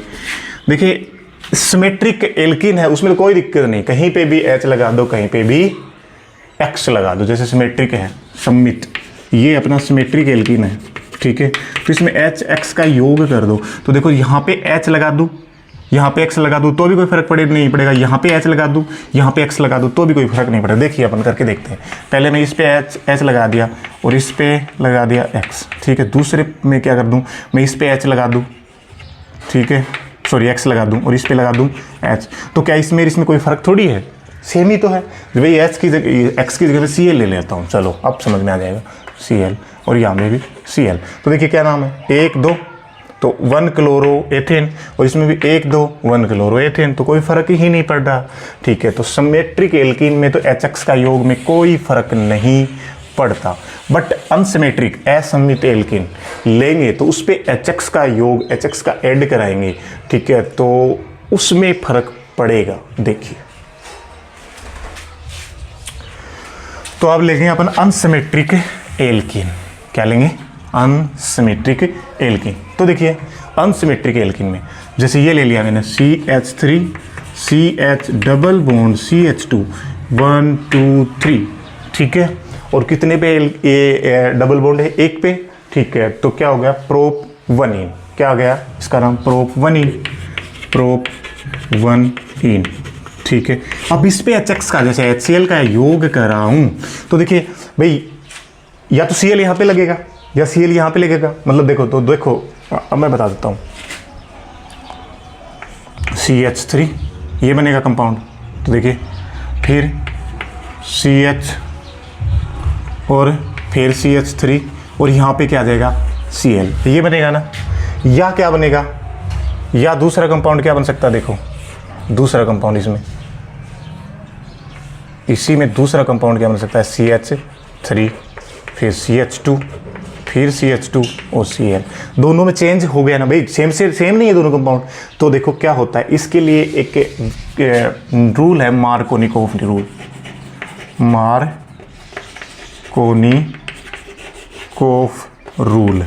देखिए सिमेट्रिक एल्कीन है, उसमें कोई दिक्कत नहीं, कहीं पे भी H लगा दो, कहीं पे भी X लगा दो, जैसे सिमेट्रिक है सम्मित, ये अपना सिमेट्रिक एल्कीन है, ठीक है। तो इसमें HX का योग कर दो, तो देखो यहाँ पे H लगा दूँ, यहाँ पे X लगा दूँ तो भी कोई फर्क नहीं पड़ेगा, यहाँ पे H लगा दूँ, यहाँ पे X लगा दूँ तो भी कोई फर्क नहीं पड़ेगा। देखिए अपन करके देखते हैं, पहले मैं इस पे H लगा दिया और इस पे लगा दिया X, ठीक है। दूसरे में क्या कर दूँ, मैं इस पे H लगा दूँ, ठीक है, सॉरी X लगा दूँ और इस पे लगा दूँ H, तो क्या इसमें कोई फर्क थोड़ी है, सेम ही तो है। भाई H की जगह X की जगह पे Cl ले लेता हूँ, चलो अब समझ में आ जाएगा, Cl, और यहाँ में भी Cl। तो देखिए क्या नाम है, 1 2, तो 1 क्लोरो एथेन, और इसमें भी 1 2 1 क्लोरो एथेन, तो कोई फर्क ही नहीं पड़ रहा, ठीक है। तो सिमेट्रिक एल्कीन में तो HX का योग में कोई फर्क नहीं पड़ता, बट अनसिमेट्रिक असम्मित एल्कीन लेंगे तो उस पर HX का योग, HX का ऐड कराएंगे, ठीक है, तो उसमें फर्क पड़ेगा। देखिए तो अब लेंगे अपन अनसिमेट्रिक एल्कीन, क्या लेंगे, अनसिमेट्रिक एल्कीन। तो देखिए अनसिमेट्रिक एल्कीन में जैसे ये ले लिया मैंने CH3 CH double bond CH2 1 2 3, ठीक है। और कितने पे ये डबल बॉन्ड है, 1 पे, ठीक है। तो क्या हो गया, प्रोप-1इन, क्या हो गया इसका नाम, प्रोप-1इन, प्रोप-1इन, ठीक है। अब इस पे HX का जैसे HCl का योग कर रहा हूं, तो देखिए भाई या तो Cl यहाँ पे लगेगा या Cl यहाँ पे लगेगा, मतलब देखो, तो देखो अब मैं बता देता हूँ, CH3 ये बनेगा कंपाउंड, तो देखिए फिर CH और फिर CH3 और यहाँ पे क्या आ जाएगा, Cl, ये बनेगा ना। या क्या बनेगा, या दूसरा कंपाउंड क्या बन सकता है, देखो दूसरा कंपाउंड इसी में दूसरा कंपाउंड क्या बन सकता है, CH3 फिर CH2 फिर CH2 और Cl, दोनों में चेंज हो गया ना भाई, सेम नहीं है दोनों कंपाउंड। तो देखो क्या होता है, इसके लिए एक रूल है, मार्कोनिकोफ रूल, मार्कोनिकोफ रूल।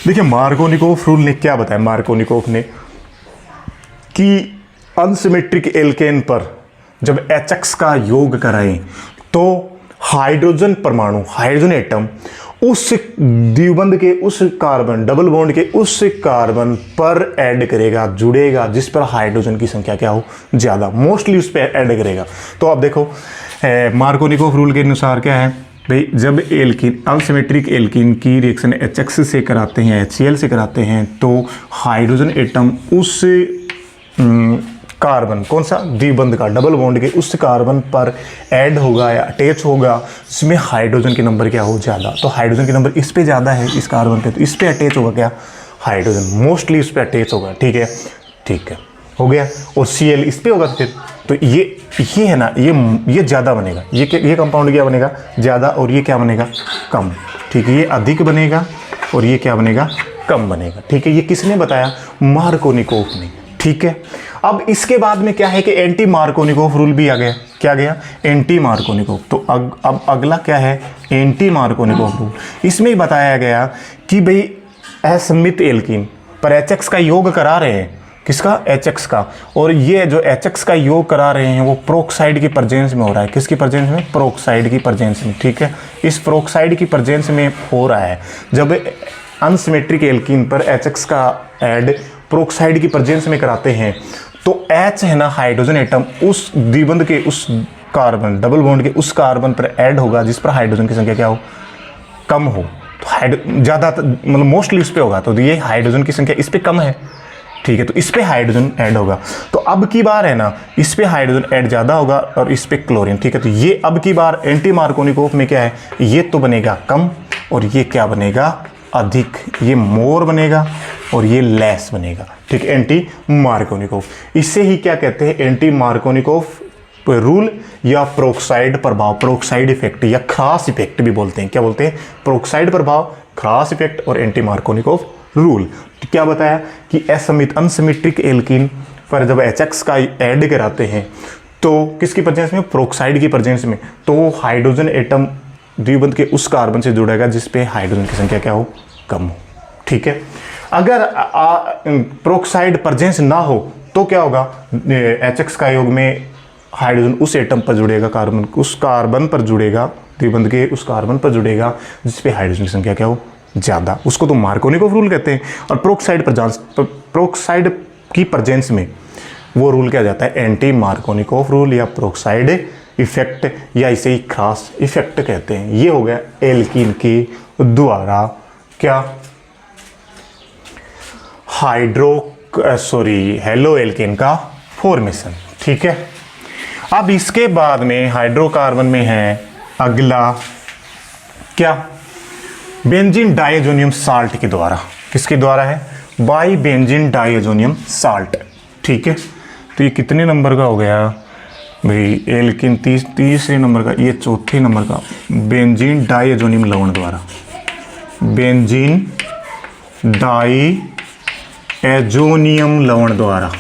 देखिए मार्कोनिकोफ रूल ने क्या बताया, मार्कोनिकोफ ने कि अनसिमेट्रिक एल्केन पर जब HX का योग कराएं तो हाइड्रोजन परमाणु, हाइड्रोजन एटम उस द्विबंध के उस कार्बन, डबल बॉन्ड के उस कार्बन पर ऐड करेगा, जुड़ेगा, जिस पर हाइड्रोजन की संख्या क्या हो, ज़्यादा, मोस्टली उस पर ऐड करेगा। तो आप देखो मार्कोनिकोफ रूल के अनुसार क्या है भाई, जब एल्कीन, अनसिमेट्रिक एल्कीन की रिएक्शन HX से कराते हैं, HCl से कराते हैं, तो हाइड्रोजन एटम उस कार्बन, कौन सा, द्विबंध का, डबल बॉन्ड के उस कार्बन पर ऐड होगा या अटैच होगा जिसमें हाइड्रोजन के नंबर क्या हो, ज़्यादा। तो हाइड्रोजन के नंबर इस पे ज़्यादा है, इस कार्बन पे, तो इस पे अटैच होगा क्या, हाइड्रोजन, मोस्टली इस पे अटैच होगा, ठीक है, ठीक है, हो गया। और Cl इस पे होगा, तो ये है ना, ये ज़्यादा बनेगा, ये कंपाउंड क्या बनेगा, ज़्यादा, और ये क्या बनेगा, कम, ठीक है, ये अधिक बनेगा और ये क्या बनेगा, कम बनेगा। ठीक है, ये किसने बताया, मार्कोनिकोफ ने। ठीक है, अब इसके बाद में क्या है कि एंटी मार्कोनिकोफ रूल भी आ गया। क्या गया, एंटी मार्कोनिकोफ। तो अब अगला क्या है, एंटी मार्कोनिकोफ रूल। इसमें ही बताया गया कि भाई असमित एल्कीन पर HX का योग करा रहे हैं, किसका, HX का, और ये जो HX का योग करा रहे हैं वो प्रोक्साइड की प्रेजेंस में हो रहा है। किसकी प्रेजेंस में, प्रोक्साइड की प्रेजेंस में। ठीक है, इस प्रोक्साइड की प्रेजेंस में हो रहा है। जब अनसिमेट्रिक एल्कीन पर HX का ऐड प्रोक्साइड की प्रेजेंस में कराते हैं तो H है ना, हाइड्रोजन एटम उस द्विबंध के, उस कार्बन डबल बॉन्ड के उस कार्बन पर ऐड होगा जिस पर हाइड्रोजन की संख्या क्या हो, कम हो। तो ज़्यादा मतलब मोस्टली इस पे होगा, तो ये हाइड्रोजन की संख्या इस पे कम है। ठीक है, तो इस पे हाइड्रोजन ऐड होगा। तो अब की बार है ना, इस पे हाइड्रोजन ऐड ज़्यादा होगा और इस पे क्लोरीन। ठीक है, तो ये अब की बार एंटी मार्कोनिकोफ में क्या है, ये तो बनेगा कम और ये क्या बनेगा, अधिक। ये मोर बनेगा और ये लेस बनेगा। ठीक है, एंटी मार्कोनिकोफ। इससे ही क्या कहते हैं, एंटी मार्कोनिकोफ रूल या प्रोक्साइड प्रभाव, प्रोक्साइड इफेक्ट या क्रॉस इफेक्ट भी बोलते हैं। क्या बोलते हैं, प्रोक्साइड प्रभाव, क्रॉस इफेक्ट और एंटी मार्कोनिकोफ रूल। तो क्या बताया कि असमित अनसिमेट्रिक एल्कीन पर जब HX का ऐड कराते हैं तो किसकी प्रेजेंस में, प्रोक्साइड की प्रेजेंस में, तो हाइड्रोजन एटम द्विबंध के उस कार्बन से जुड़ेगा जिस पे हाइड्रोजन की संख्या क्या हो, कम हो। ठीक है, अगर प्रोक्साइड प्रेजेंस ना हो तो क्या होगा, HX का योग में हाइड्रोजन उस एटम पर जुड़ेगा, कार्बन उस कार्बन पर जुड़ेगा, द्विबंध के उस कार्बन पर जुड़ेगा जिस पे हाइड्रोजन की संख्या क्या हो, ज़्यादा। उसको तो मार्कोनिकोफ रूल कहते हैं। और प्रोक्साइड की प्रेजेंस में वो रूल क्या जाता है, एंटी मार्कोनिकोफ रूल या प्रोक्साइड इफेक्ट या इसे ही क्रॉस इफेक्ट कहते हैं। ये हो गया एल्कीन के द्वारा क्या, हेलो एल्केन का फॉर्मेशन। ठीक है, अब इसके बाद में हाइड्रोकार्बन में है अगला क्या, बेंजीन डाइएजोनियम साल्ट के द्वारा। किसके द्वारा है, बाई बेंजीन डाइएजोनियम साल्ट। ठीक है, तो ये कितने नंबर का हो गया भाई, एल्केन तीसरे नंबर का, ये चौथे नंबर का, बेंजीन डाइएजोनियम लवण द्वारा, बेंजीन डाइएजोनियम लवण द्वारा,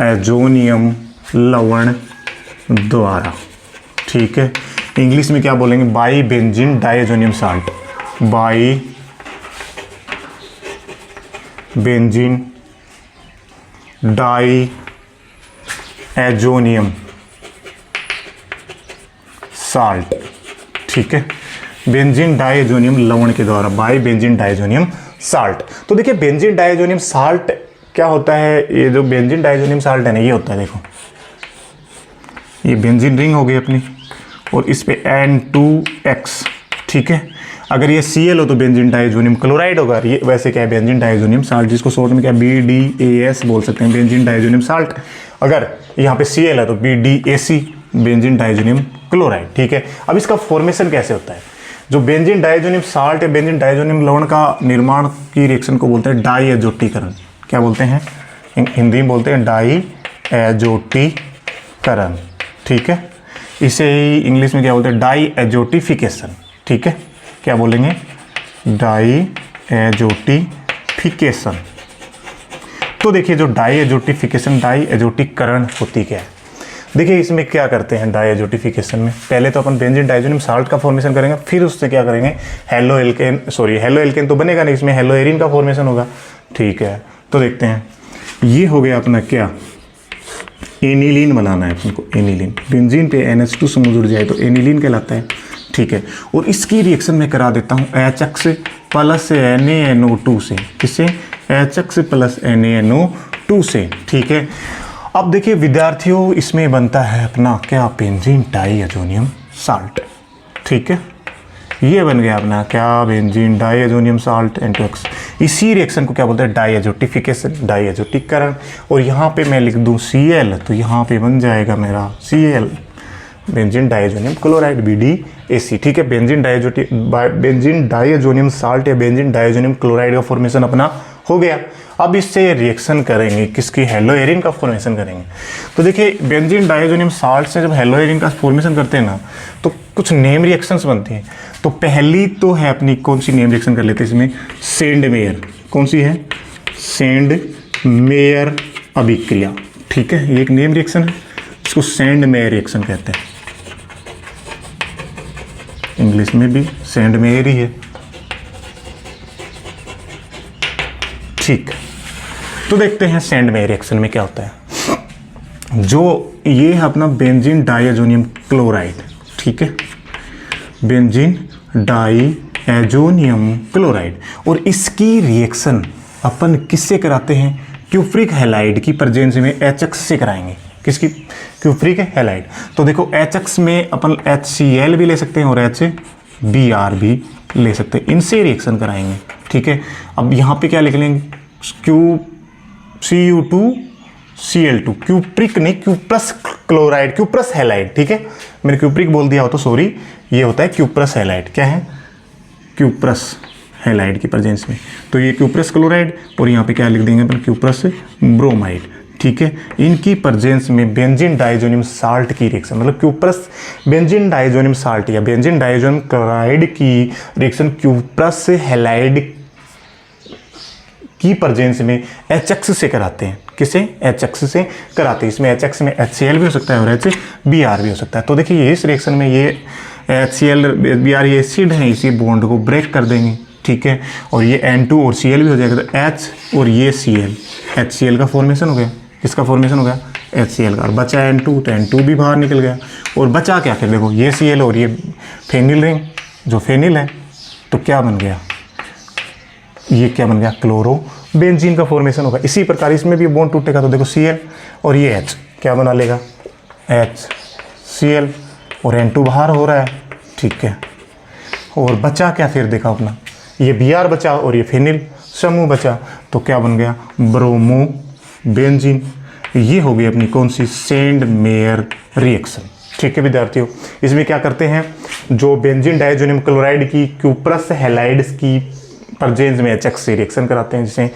एजोनियम लवण द्वारा। ठीक है, इंग्लिश में क्या बोलेंगे, by benzene diazonium salt, by benzene diazonium salt. ठीक है, बेंजीन डाइएजोनियम लवण के द्वारा, बाई बेंजीन डाइएजोनियम साल्ट। तो देखिए बेंजीन डाइएजोनियम साल्ट क्या होता है, ये जो बेंजीन डाइएजोनियम साल्ट है ना, ये होता है, देखो ये बेंजीन रिंग हो गई अपनी और इस पे N2X। ठीक है, अगर ये Cl हो तो बेंजीन डाइएजोनियम क्लोराइड होगा। ये वैसे क्या है, बेंजीन डाइएजोनियम साल्ट, जिसको शॉर्ट में क्या BDAS बोल सकते हैं, बेंजीन डाइएजोनियम साल्ट। अगर यहाँ पे Cl है तो BDAC, बेंजीन डाइएजोनियम क्लोराइड। ठीक है, अब इसका फॉर्मेशन कैसे होता है, जो बेंजीन डाइएजोनियम साल्ट या बेंजीन डाइएजोनियम लवण का निर्माण की रिएक्शन को बोलते हैं डाइएजोटीकरण। क्या बोलते हैं, हिंदी में बोलते हैं डाइएजोटीकरण। ठीक है, इसे ही इंग्लिश में क्या बोलते हैं, डाइएजोटिफिकेशन। ठीक है, क्या बोलेंगे, डाइएजोटिफिकेशन। तो देखिए जो डाइएजोटिफिकेशन, डाइएजोटीकरण होती क्या है, देखिए इसमें क्या करते हैं डाइएजोटिफिकेशन में, पहले तो अपन बेंजीन डाइएजोनियम साल्ट का फॉर्मेशन करेंगे, फिर उससे क्या करेंगे, हेलो एल्केन तो बनेगा नहीं, इसमें हेलो एरिन का फॉर्मेशन होगा। ठीक है, तो देखते हैं, ये हो गया अपना क्या, एनिलीन बनाना है अपन को, एनिलीन। बेंजीन पे NH2 समूह जुड़ जाए तो एनिलीन कहलाता है। ठीक है, और इसकी रिएक्शन में करा देता हूँ HX प्लस NaNO2 से, किससे, HX प्लस NaNO2 से। ठीक है, अब देखिए विद्यार्थियों, इसमें बनता है अपना क्या, बेंजीन डाइएजोनियम साल्ट। ठीक है, ये बन गया अपना क्या, बेंजीन डाइएजोनियम साल्ट N2X। इसी रिएक्शन को क्या बोलते हैं, डाइएजोटिफिकेशन, डाइएजोटीकरण। और यहाँ पे मैं लिख दूँ Cl, तो यहाँ पे बन जाएगा मेरा Cl, benzene diazonium chloride, BDAC। ठीक है, बेंजीन डाइएजोनियम साल्ट या बेंजीन डाइएजोनियम क्लोराइड का फॉर्मेशन अपना हो गया। अब इससे रिएक्शन करेंगे, किसकी, हेलो एरिन का फॉर्मेशन करेंगे। तो देखिए बेंजीन डाइएजोनियम साल्ट से जब हेलो एरिन का फॉर्मेशन करते हैं ना, तो कुछ नेम रिएक्शंस बनती हैं। तो पहली तो है अपनी कौन सी नेम रिएक्शन कर लेते हैं इसमें, सेंड मेयर। कौन सी है, सेंड मेयर अभिक्रिया। ठीक है, ये एक नेम रिएक्शन है, इसको सेंड मेयर रिएक्शन कहते हैं, इंग्लिश में भी सेंड मेयर ही है। ठीक, तो देखते हैं सेंड मेयर रिएक्शन में क्या होता है। जो ये है अपना बेंजीन डाइएजोनियम क्लोराइड। ठीक है, बेंजीन डाइएजोनियम क्लोराइड, और इसकी रिएक्शन अपन किससे कराते हैं, क्यूप्रिक हैलाइड की प्रेजेंस में HX से कराएंगे। किसकी, क्यूप्रिक हैलाइड। तो देखो HX में अपन HCl भी ले सकते हैं और HBr भी ले सकते हैं, इनसे रिएक्शन कराएंगे। ठीक है, अब यहाँ पे क्या लिख लेंगे, Cu2Cl2, क्यूप्रिक नहीं, क्यूप्रस क्लोराइड, क्यूप्रस हैलाइड। ठीक है, मैंने क्यूप्रिक बोल दिया हो तो सॉरी, ये होता है क्यूप्रस हैलाइड। क्या है, क्यूप्रस हैलाइड की प्रेजेंस में, तो ये क्यूप्रस क्लोराइड, और यहाँ पे क्या लिख देंगे अपन, क्यूप्रस ब्रोमाइड। ठीक है, इनकी प्रेजेंस में बेंजीन डाइएजोनियम साल्ट की रिएक्शन, मतलब क्यूप्रस बेंजीन डाइएजोनियम साल्ट या बेंजीन डाइएजोनियम क्लोराइड की रिएक्शन क्यूप्रस हैलाइड की प्रेजेंस में HX से कराते हैं। किसे, HX से कराते हैं। इसमें HX में HCl भी हो सकता है और HBr भी हो सकता है। तो देखिए इस रिएक्शन में ये HCl HBr ये एसिड है, इसी बॉन्ड को ब्रेक कर देंगे। ठीक है, और ये N2 और Cl भी हो जाएगा, तो H और ये Cl, HCl का फॉर्मेशन हो गया। किसका फॉर्मेशन हो गया, HCl का, और बचा N2, तो N2 भी बाहर निकल गया। और बचा क्या फिर, देखो ये Cl और ये फेनिल रिंग, जो फेनिल है, तो क्या बन गया, ये क्या बन गया, क्लोरो बेंजीन का फॉर्मेशन होगा। इसी प्रकार इसमें भी बॉन्ड टूटेगा, तो देखो Cl और ये H क्या बना लेगा, HCl, और N2 बाहर हो रहा है। ठीक है, और बचा क्या फिर, देखा अपना ये Br बचा और ये फेनिल समूह बचा, तो क्या बन गया, ब्रोमो बेंजीन। ये हो गई अपनी कौन सी, सेंड मेयर रिएक्शन। ठीक है विद्यार्थियों, इसमें क्या करते हैं, जो बेंजीन डाइएजोनियम क्लोराइड की क्यूप्रस हैलाइड्स की प्रेजेंस में HX से रिएक्शन कराते हैं, जिससे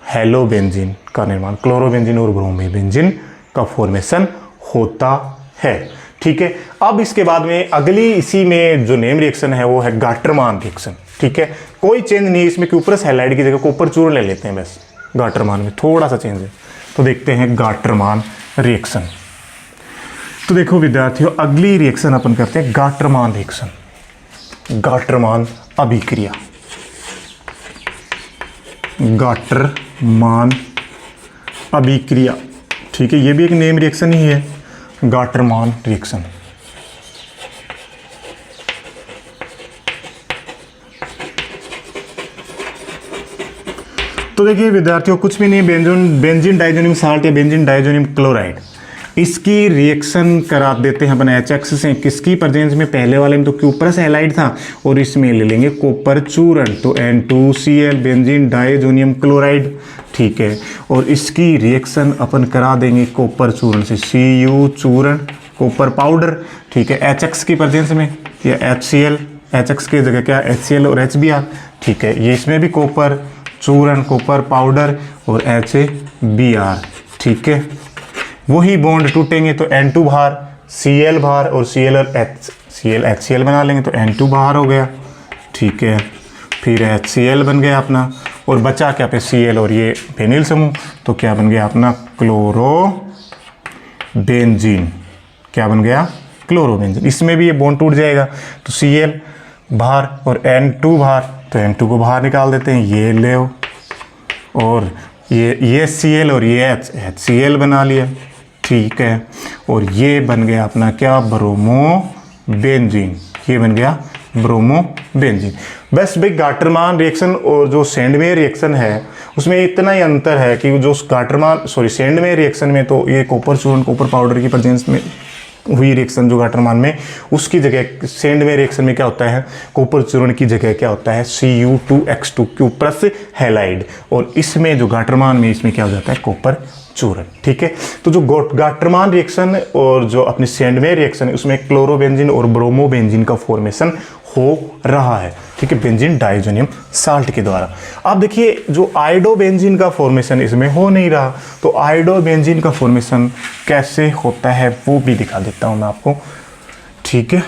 हेलो बेंजीन का निर्माण, क्लोरोबेंजीन और ब्रोमो बेंजीन का फॉर्मेशन होता है। ठीक है, अब इसके बाद में अगली इसी में जो नेम रिएक्शन है वो है गाटरमान रिएक्शन। ठीक है, कोई चेंज नहीं, इसमें क्यूप्रस हैलाइड की जगह कॉपर चूर्ण ले लेते हैं बस, गाटरमान में थोड़ा सा चेंज है। तो देखते हैं गाटरमान रिएक्शन। तो देखो विद्यार्थियों, अगली रिएक्शन अपन करते हैं गाटरमान रिएक्शन, गाटरमान अभिक्रिया, गाटरमान अभिक्रिया। ठीक है, ये भी एक नेम रिएक्शन ही है, गाटरमान रिएक्शन। तो देखिए विद्यार्थियों, कुछ भी नहीं, बेंजीन डाइएजोनियम साल्ट या बेंजीन डाइएजोनियम क्लोराइड, इसकी रिएक्शन करा देते हैं अपन HX से। किसकी प्रेजेंस में, पहले वाले में तो क्यूप्रस हैलाइड था, और इसमें ले लेंगे कॉपर चूर्ण, तो N2Cl बेंजीन डाइएजोनियम क्लोराइड। ठीक है, और इसकी रिएक्शन अपन करा देंगे कॉपर चूर्ण से, Cu चूर्ण, कॉपर पाउडर। ठीक है, HX की प्रेजेंस में, या HCl, HX की जगह क्या, HCl और HBr। ठीक है, ये इसमें भी कॉपर चूर्ण, कॉपर पाउडर और HBr। ठीक है, वही बॉन्ड टूटेंगे तो N2 बाहर, Cl बाहर, और Cl और Cl HCl बना लेंगे तो N2 बाहर हो गया। ठीक है, फिर HCl बन गया अपना, और बचा क्या पे, Cl और ये फेनिल समूह, तो क्या बन गया अपना, क्लोरोबेंजीन। क्या बन गया, क्लोरोबेंजीन। इसमें भी ये बॉन्ड टूट जाएगा, तो Cl बाहर और N2 बाहर, तो N2 को बाहर निकाल देते हैं, ये ले, और ये Cl और ये HCl बना लिया। ठीक है, और ये बन गया अपना क्या, ब्रोमो बेंजीन। ये बन गया ब्रोमो बेंजीन। बस भाई गाटरमान रिएक्शन और जो सेंडमेयर रिएक्शन है उसमें इतना ही अंतर है कि जो सेंडमेयर रिएक्शन में तो ये कॉपर चूर्ण, कॉपर पाउडर की प्रेजेंस में हुई रिएक्शन जो गाटरमान में, उसकी जगह सेंडमेयर रिएक्शन में क्या होता है, कॉपर चूर्ण की जगह क्या होता है, Cu2X2 क्यूप्रस हैलाइड, और इसमें जो गाटरमान में इसमें क्या हो जाता है, कॉपर चूर्ण। ठीक है, तो जो गाटरमान रिएक्शन और जो अपनी सेंडमेयर रिएक्शन है उसमें क्लोरोबेंजीन और ब्रोमो बेंजीन का फॉर्मेशन हो रहा है। ठीक है, बेंजीन डाइएजोनियम साल्ट के द्वारा। अब देखिए जो आयोडोबेंजीन का फॉर्मेशन इसमें हो नहीं रहा, तो आयोडोबेंजीन का फॉर्मेशन कैसे होता है वो भी दिखा देता हूं मैं आपको। ठीक है,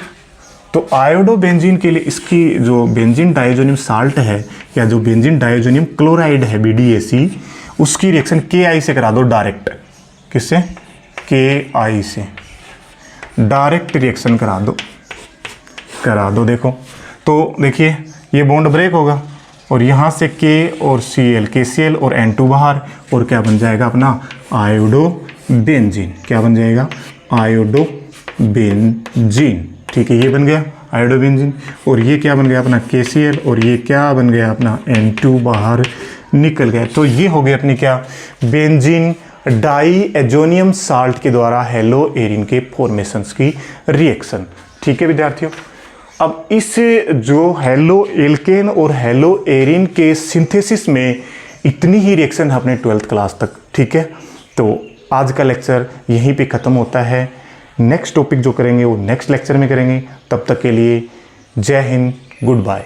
तो आयोडोबेंजीन के लिए इसकी जो बेंजीन डाइजोनियम साल्ट है या जो बेंजीन डाइजोनियम क्लोराइड है BDAC, उसकी रिएक्शन KI से करा दो डायरेक्ट। किससे? KI से डायरेक्ट रिएक्शन करा दो। देखो तो देखिए ये बॉन्ड ब्रेक होगा और यहाँ से K और Cl, KCl और N2 बाहर, और क्या बन जाएगा अपना आयोडोबेंजीन। क्या बन जाएगा? आयोडोबेंजीन। ठीक है, ये बन गया आयोडोबेंजीन। और ये क्या बन गया अपना KCl, और ये क्या बन गया अपना N2 बाहर निकल गया। तो ये हो गई अपनी क्या? बेंजीन डाइएजोनियम साल्ट के द्वारा हेलो एरिन के फॉर्मेशंस की रिएक्शन। ठीक है विद्यार्थियों, अब इस जो हेलो एल्केन और हेलो एरिन के सिंथेसिस में इतनी ही रिएक्शन है अपने 12th क्लास तक। ठीक है, तो आज का लेक्चर यहीं पे ख़त्म होता है। नेक्स्ट टॉपिक जो करेंगे वो नेक्स्ट लेक्चर में करेंगे। तब तक के लिए जय हिंद, गुड बाय।